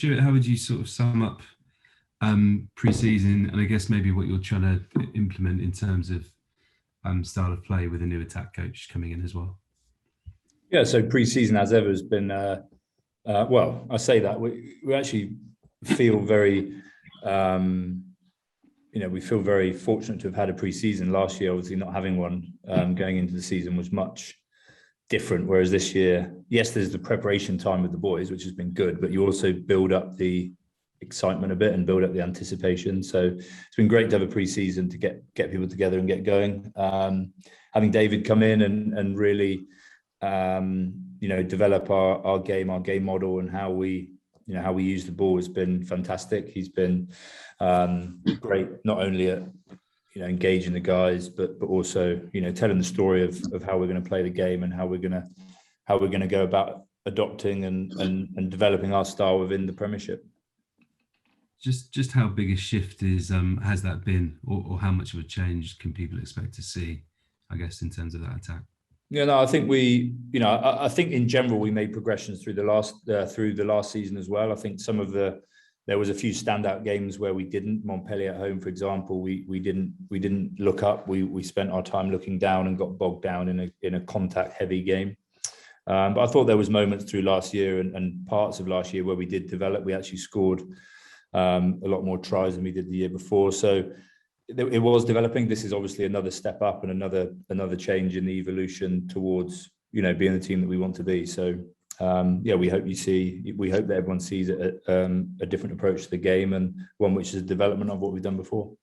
Stuart, how would you sort of sum up pre-season, and I guess maybe what you're trying to implement in terms of style of play with a new attack coach coming in as well? Yeah, so pre-season as ever has been, well, I say that, we actually feel very, we feel very fortunate to have had a pre-season. Last year, obviously not having one going into the season was much different, whereas this year, yes, there's the preparation time with the boys, which has been good, but you also build up the excitement a bit and build up the anticipation. So it's been great to have a pre-season to get people together and get going. Having David come in and really develop our game model, and how we use the ball has been fantastic. He's been great, not only at engaging the guys, but also telling the story of how we're going to play the game and how we're going to go about adopting and developing our style within the Premiership. Just how big a shift has that been, or how much of a change can people expect to see, I guess, in terms of that attack? Yeah, no, I think I think in general we made progressions through the last season as well. I think there was a few standout games where we didn't. Montpellier at home, for example, we didn't look up. We spent our time looking down and got bogged down in a contact heavy game. But I thought there was moments through last year and parts of last year where we did develop. We actually scored a lot more tries than we did the year before. So it was developing. This is obviously another step up and another change in the evolution towards being the team that we want to be. So we hope that everyone sees a different approach to the game, and one which is a development of what we've done before.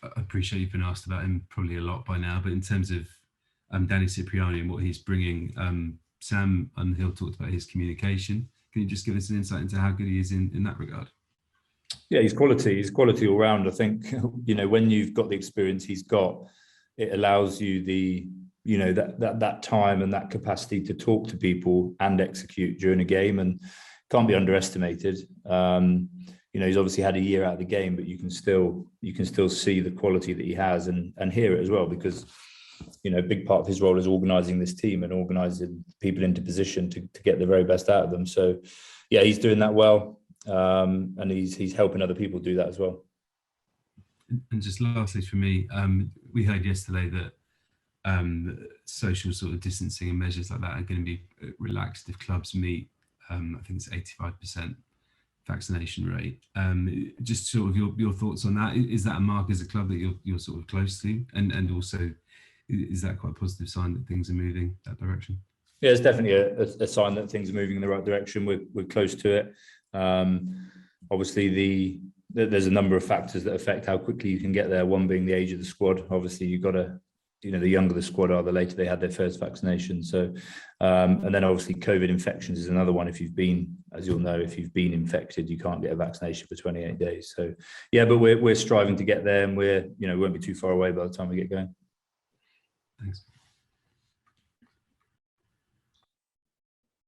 I appreciate you've been asked about him probably a lot by now, but in terms of Danny Cipriani and what he's bringing, Sam Hill talked about his communication. Can you just give us an insight into how good he is in that regard? Yeah, he's quality all round. I think, when you've got the experience he's got, it allows you that time and that capacity to talk to people and execute during a game, and can't be underestimated. He's obviously had a year out of the game, but you can still see the quality that he has and hear it as well, because a big part of his role is organising this team and organising people into position to get the very best out of them. So yeah, he's doing that well. And he's helping other people do that as well. And just lastly for me, we heard yesterday that social sort of distancing and measures like that are going to be relaxed if clubs meet. I think it's 85% vaccination rate. Just sort of your thoughts on that. Is that a mark as a club that you're sort of close to, and also is that quite a positive sign that things are moving that direction? Yeah, it's definitely a sign that things are moving in the right direction. We're close to it. Obviously there's a number of factors that affect how quickly you can get there, one being the age of the squad. Obviously you've got to, the younger the squad are, the later they had their first vaccination. So and then obviously COVID infections is another one. If you've been infected, you can't get a vaccination for 28 days. So yeah, but we're striving to get there, and we won't be too far away by the time we get going. Thanks.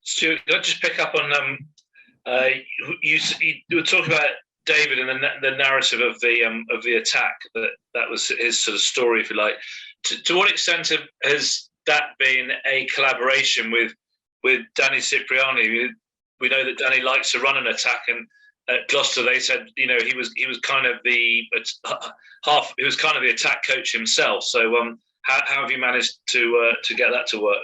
Stuart, can I just pick up on you were talking about David and the narrative of the attack, that was his sort of story, if you like. To what extent has that been a collaboration with Danny Cipriani? We know that Danny likes to run an attack, and at Gloucester they said he was kind of the attack coach himself. So how have you managed to get that to work?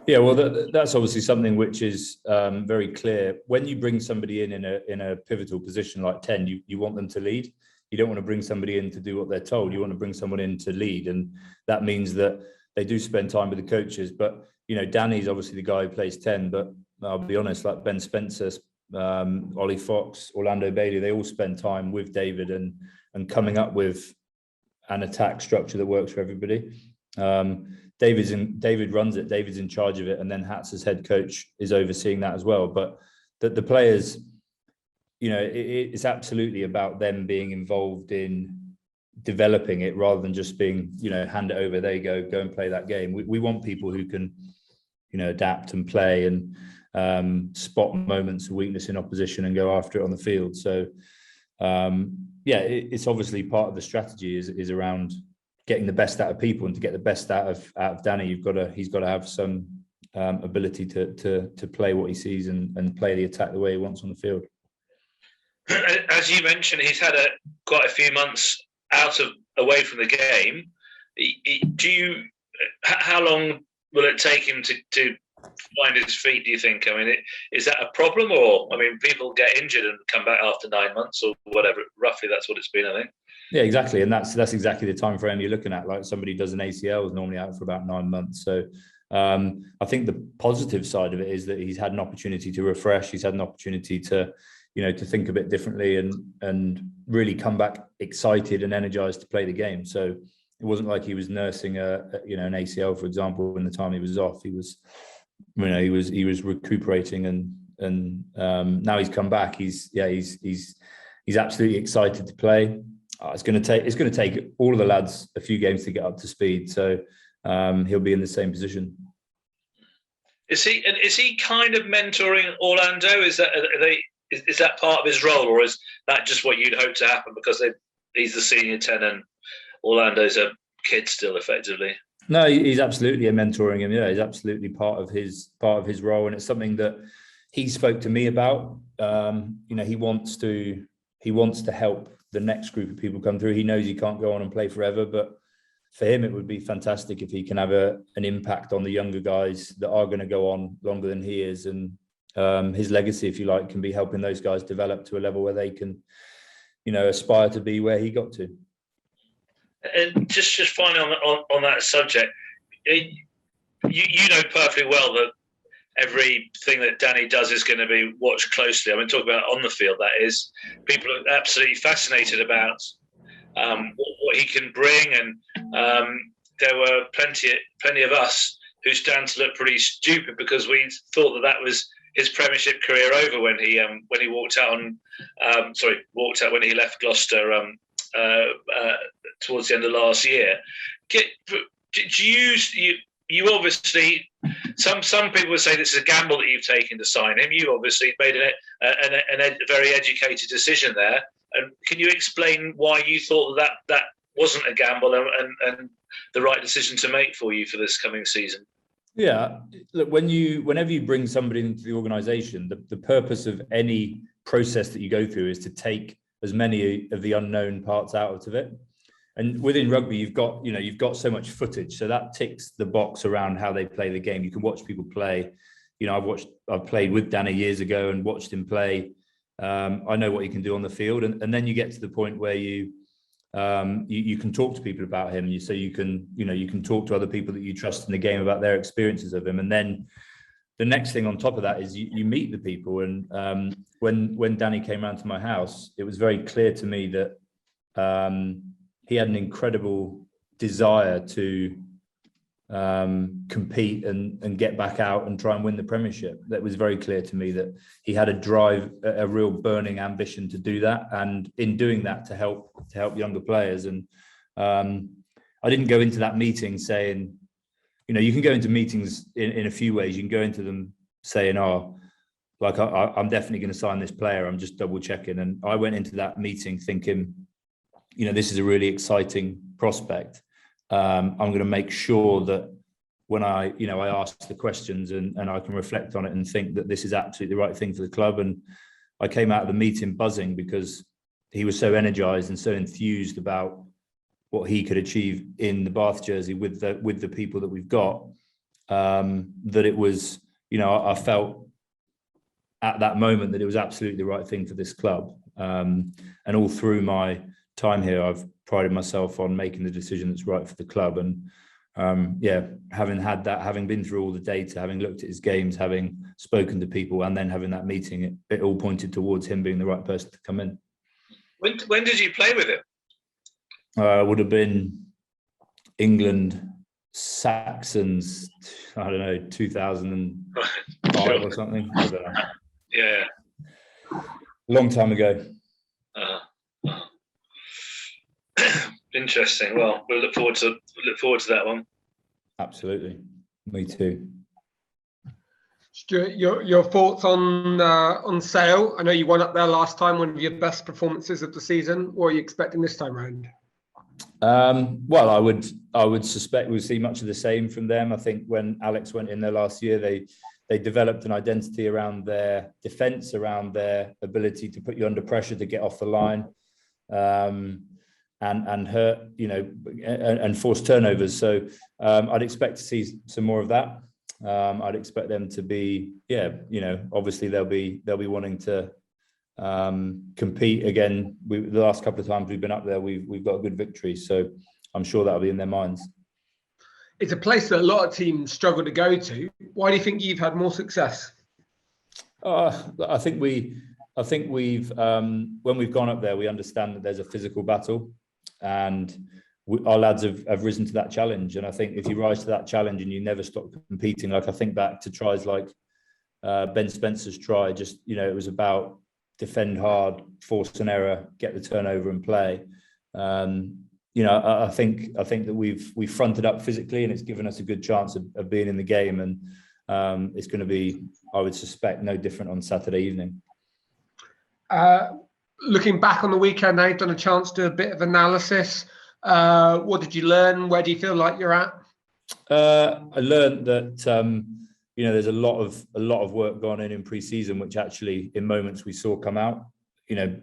Yeah, well, that's obviously something which is very clear. When you bring somebody in a pivotal position like 10, you want them to lead. You don't want to bring somebody in to do what they're told. You want to bring someone in to lead, and that means that they do spend time with the coaches. But Danny's obviously the guy who plays 10. But I'll be honest, like Ben Spencer, Ollie Fox, Orlando Bailey, they all spend time with David and coming up with an attack structure that works for everybody. David runs it. David's in charge of it, and then Hats as head coach is overseeing that as well. But the players, it's absolutely about them being involved in developing it rather than just being, hand it over, there you go and play that game. We want people who can, adapt and play and spot moments of weakness in opposition and go after it on the field. So, it's obviously part of the strategy is around getting the best out of people, and to get the best out of Danny, he's got to have some ability to play what he sees and play the attack the way he wants on the field. As you mentioned, he's had quite a few months away from the game. How long will it take him to find his feet, do you think? I mean, is that a problem? Or, I mean, people get injured and come back after 9 months or whatever. Roughly, that's what it's been, I think. Yeah, exactly. And that's exactly the time frame you're looking at. Like somebody does an ACL is normally out for about 9 months. So I think the positive side of it is that he's had an opportunity to refresh. He's had an opportunity to think a bit differently and really come back excited and energized to play the game. So it wasn't like he was nursing an ACL, for example, when the time he was off. He was recuperating and now he's come back. He's absolutely excited to play. It's going to take all of the lads a few games to get up to speed. So he'll be in the same position. Is he kind of mentoring Orlando? Is that part of his role, or is that just what you'd hope to happen because he's the senior 10 and Orlando's a kid still, effectively? No, he's absolutely mentoring him. Yeah, he's absolutely part of his role, and it's something that he spoke to me about. He wants to help the next group of people come through. He knows he can't go on and play forever, but for him, it would be fantastic if he can have an impact on the younger guys that are going to go on longer than he is, and his legacy, if you like, can be helping those guys develop to a level where they can, aspire to be where he got to. And just finally on that subject, you know perfectly well that everything that Danny does is going to be watched closely. I mean, talk about on the field, that is. People are absolutely fascinated about what he can bring, and there were plenty of us who stand to look pretty stupid because we thought that was his Premiership career over when he walked out when he left Gloucester towards the end of last year. You obviously, some people would say this is a gamble that you've taken to sign him. You obviously made a very educated decision there. And can you explain why you thought that wasn't a gamble and the right decision to make for you for this coming season? Yeah, look, whenever you bring somebody into the organisation, the purpose of any process that you go through is to take as many of the unknown parts out of it. And within rugby, you've got so much footage, so that ticks the box around how they play the game. You can watch people play. I've played with Danny years ago and watched him play. I know what he can do on the field, and then you get to the point where you can talk to people about him. You can talk to other people that you trust in the game about their experiences of him, and then the next thing on top of that is you meet the people. And when Danny came around to my house, it was very clear to me that he had an incredible desire to compete and get back out and try and win the Premiership. That was very clear to me, that he had a drive, a real burning ambition to do that, and in doing that to help younger players. And I didn't go into that meeting saying, you can go into meetings in a few ways. You can go into them saying, I'm definitely going to sign this player, I'm just double checking. And I went into that meeting thinking, this is a really exciting prospect. I'm going to make sure that when I ask the questions and I can reflect on it and think that this is absolutely the right thing for the club. And I came out of the meeting buzzing because he was so energized and so enthused about what he could achieve in the Bath jersey with the people that we've got, that it was, I felt at that moment that it was absolutely the right thing for this club. And all through my time here, I've prided myself on making the decision that's right for the club. And having had that, having been through all the data, having looked at his games, having spoken to people, and then having that meeting, it all pointed towards him being the right person to come in. When did you play with him? Would have been England Saxons, I don't know, 2005 or something. I don't know. Yeah. Long time ago. Interesting. Well, we'll look forward to that one. Absolutely. Me too. Stuart, your thoughts on Sale? I know you won up there last time, one of your best performances of the season. What are you expecting this time around? Well, I would suspect we'll see much of the same from them. I think when Alex went in there last year, they developed an identity around their defence, around their ability to put you under pressure to get off the line, and hurt, and force turnovers. So I'd expect to see some more of that. I'd expect them to be, obviously they'll be wanting to compete again. The last couple of times we've been up there, we've got a good victory, so I'm sure that'll be in their minds. It's a place that a lot of teams struggle to go to. Why do you think you've had more success? I think we've when we've gone up there, we understand that there's a physical battle, and our lads have risen to that challenge. And I think if you rise to that challenge and you never stop competing, like I think back to tries like Ben Spencer's try, just it was about defend hard, force an error, get the turnover and play. I think that we've fronted up physically, and it's given us a good chance of being in the game. And it's going to be, I would suspect, no different on Saturday evening. Looking back on the weekend, now you've done a chance to do a bit of analysis. What did you learn? Where do you feel like you're at? I learned that there's a lot of work gone in pre-season, which actually in moments we saw come out.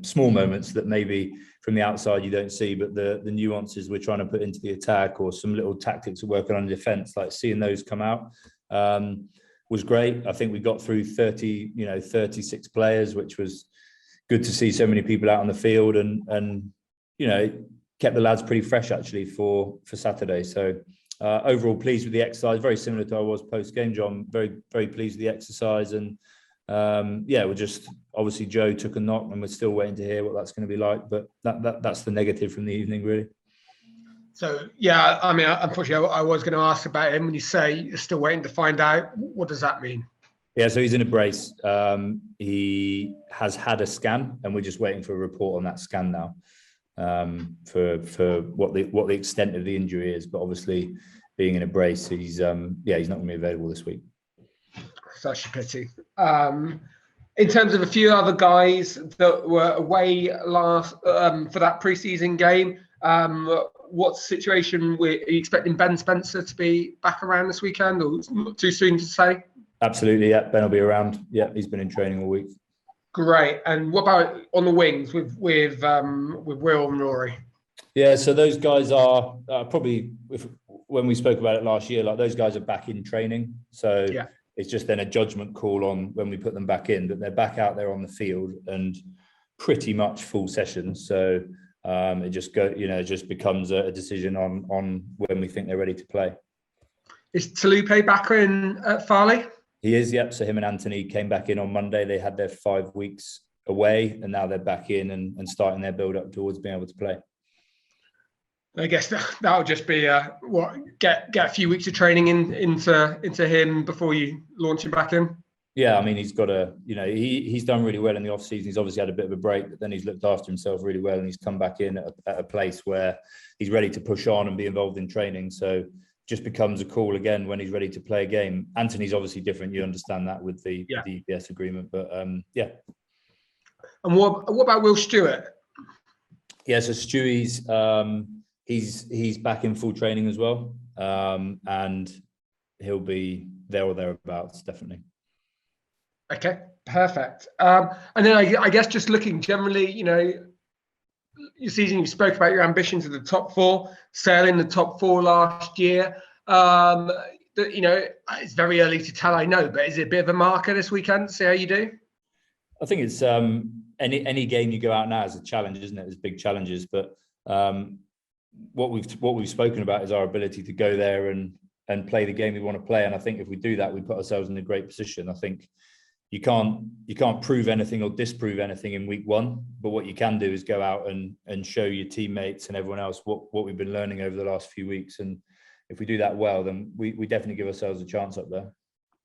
Small moments that maybe from the outside you don't see, but the nuances we're trying to put into the attack, or some little tactics of working on defence, like seeing those come out, was great. I think we got through 36 players, which was good to see so many people out on the field, and kept the lads pretty fresh actually for Saturday. So overall pleased with the exercise, very similar to I was post-game, John. Very, very pleased with the exercise, and we're just, obviously Joe took a knock and we're still waiting to hear what that's going to be like, but that's the negative from the evening, really. So yeah, I mean, unfortunately I was going to ask about him. When you say you're still waiting to find out, what does that mean? Yeah, so he's in a brace. He has had a scan, and we're just waiting for a report on that scan now, for what the extent of the injury is. But obviously, being in a brace, he's not going to be available this week. Such a pity. In terms of a few other guys that were away last for that pre-season game, what's the situation? Are you expecting Ben Spencer to be back around this weekend, or not too soon to say? Absolutely, yeah. Ben will be around. Yeah, he's been in training all week. Great. And what about on the wings with Will and Rory? Yeah, so those guys are probably, when we spoke about it last year, like those guys are back in training. So yeah, it's just then a judgment call on when we put them back in, that they're back out there on the field and pretty much full sessions. So it just becomes a decision on when we think they're ready to play. Is Talupe back in at Farley? He is, yep. So him and Anthony came back in on Monday. They had their 5 weeks away, and now they're back in and starting their build up towards being able to play. I guess that'll just be get a few weeks of training into him before you launch him back in. Yeah, I mean, he's got he's done really well in the off season. He's obviously had a bit of a break, but then he's looked after himself really well, and he's come back in at a place where he's ready to push on and be involved in training. So just becomes a call again when he's ready to play a game. Anthony's obviously different. You understand that with the EPS agreement, but yeah. And what about Will Stuart? Yeah, so Stewie's he's back in full training as well, and he'll be there or thereabouts, definitely. Okay, perfect. And then I guess just looking generally, your season, you spoke about your ambitions of the top four, sailing the top four last year. It's very early to tell, I know, but is it a bit of a marker this weekend? See how you do? I think it's any game you go out now is a challenge, isn't it? There's big challenges, but what we've spoken about is our ability to go there and play the game we want to play. And I think if we do that, we put ourselves in a great position. I think you can't prove anything or disprove anything in week one, but what you can do is go out and show your teammates and everyone else what we've been learning over the last few weeks. And if we do that well, then we definitely give ourselves a chance up there.